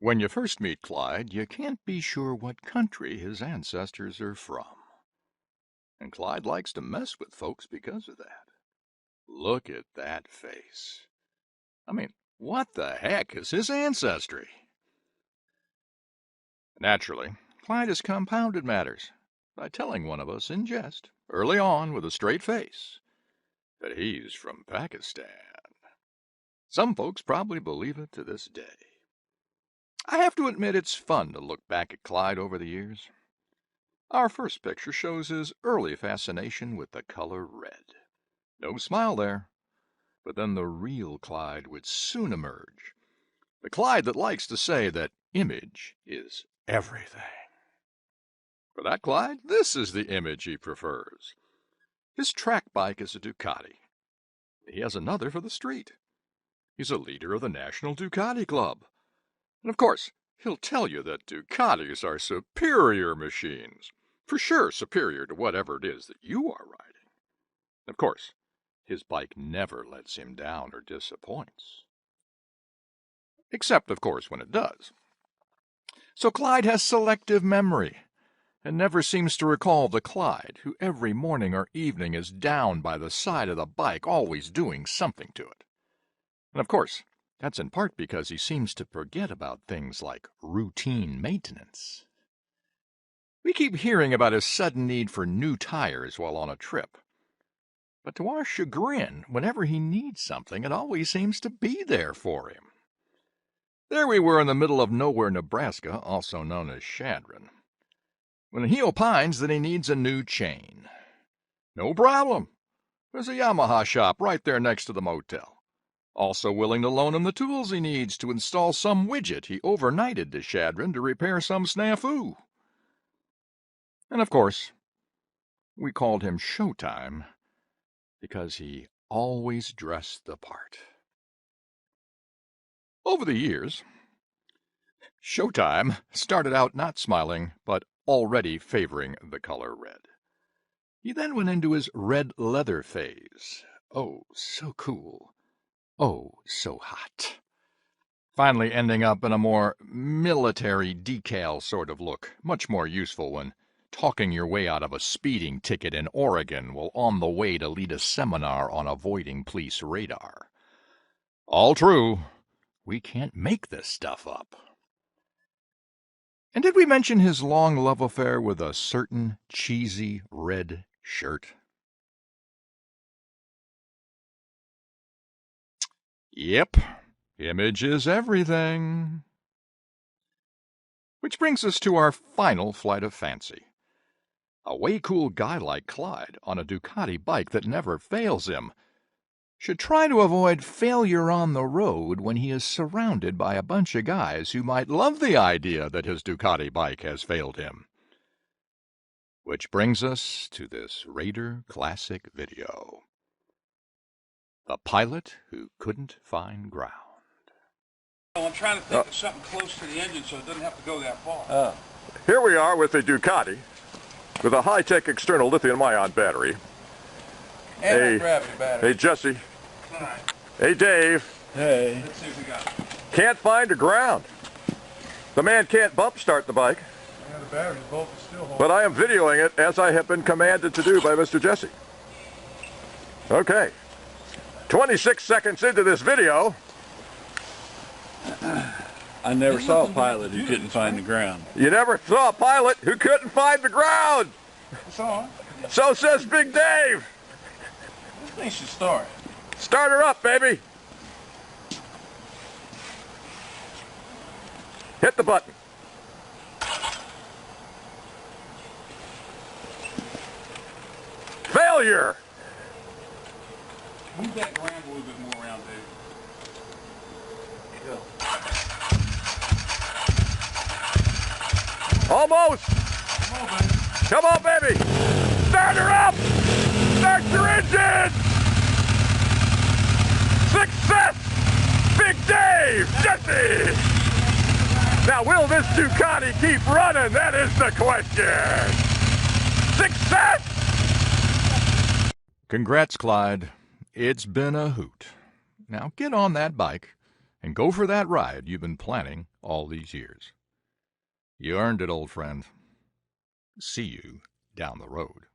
When you first meet Clyde, you can't be sure what country his ancestors are from. And Clyde likes to mess with folks because of that. Look at that face. I mean, what the heck is his ancestry? Naturally, Clyde has compounded matters by telling one of us in jest, early on with a straight face, that he's from Pakistan. Some folks probably believe it to this day. I have to admit it's fun to look back at Clyde over the years. Our first picture shows his early fascination with the color red. No smile there, but then the real Clyde would soon emerge. The Clyde that likes to say that image is everything. For that Clyde, this is the image he prefers. His track bike is a Ducati. He has another for the street. He's a leader of the National Ducati Club. And of course, he'll tell you that Ducatis are superior machines. For sure superior to whatever it is that you are riding. Of course, his bike never lets him down or disappoints. Except, of course, when it does. So Clyde has selective memory, and never seems to recall the Clyde who every morning or evening is down by the side of the bike, always doing something to it. And of course, that's in part because he seems to forget about things like routine maintenance. We keep hearing about his sudden need for new tires while on a trip. But to our chagrin, whenever he needs something, it always seems to be there for him. There we were in the middle of nowhere, Nebraska, also known as Chadron, when he opines that he needs a new chain. No problem. There's a Yamaha shop right there next to the motel. Also willing to loan him the tools he needs to install some widget he overnighted to Chadron to repair some snafu. And of course, we called him Showtime because he always dressed the part. Over the years, Showtime started out not smiling, but already favoring the color red. He then went into his red leather phase. Oh, so cool. Oh, so hot. Finally ending up in a more military decal sort of look, much more useful when talking your way out of a speeding ticket in Oregon while on the way to lead a seminar on avoiding police radar. All true. We can't make this stuff up. And did we mention his long love affair with a certain cheesy red shirt? Yep, image is everything. Which brings us to our final flight of fancy. A way cool guy like Clyde on a Ducati bike that never fails him should try to avoid failure on the road when he is surrounded by a bunch of guys who might love the idea that his Ducati bike has failed him. Which brings us to this Raider Classic video. The pilot who couldn't find ground. I'm trying to think of something close to the engine so it doesn't have to go that far. Here we are with the Ducati with a high-tech external lithium-ion battery. And a gravity battery. Hey, Jesse. All right. Hey, Dave. Hey. Let's see if we got it. Can't find the ground. The man can't bump start the bike, Yeah, the battery's bolt is still holding. but I am videoing it as I have been commanded to do by Mr. Jesse. Okay. 26 seconds into this video. I never saw a pilot who couldn't find the ground. You never saw a pilot who couldn't find the ground. It's on. So says Big Dave. This thing should start. Start her up, baby. Hit the button. Failure. Move that ground a little bit more around, Dave. Almost. Come on, baby. Come on, baby. Start her up. Start your engine. Success. Big Dave. Jesse. Now, will this Ducati keep running? That is the question. Success. Congrats, Clyde. It's been a hoot. Now get on that bike and go for that ride you've been planning all these years. You earned it, old friend. See you down the road.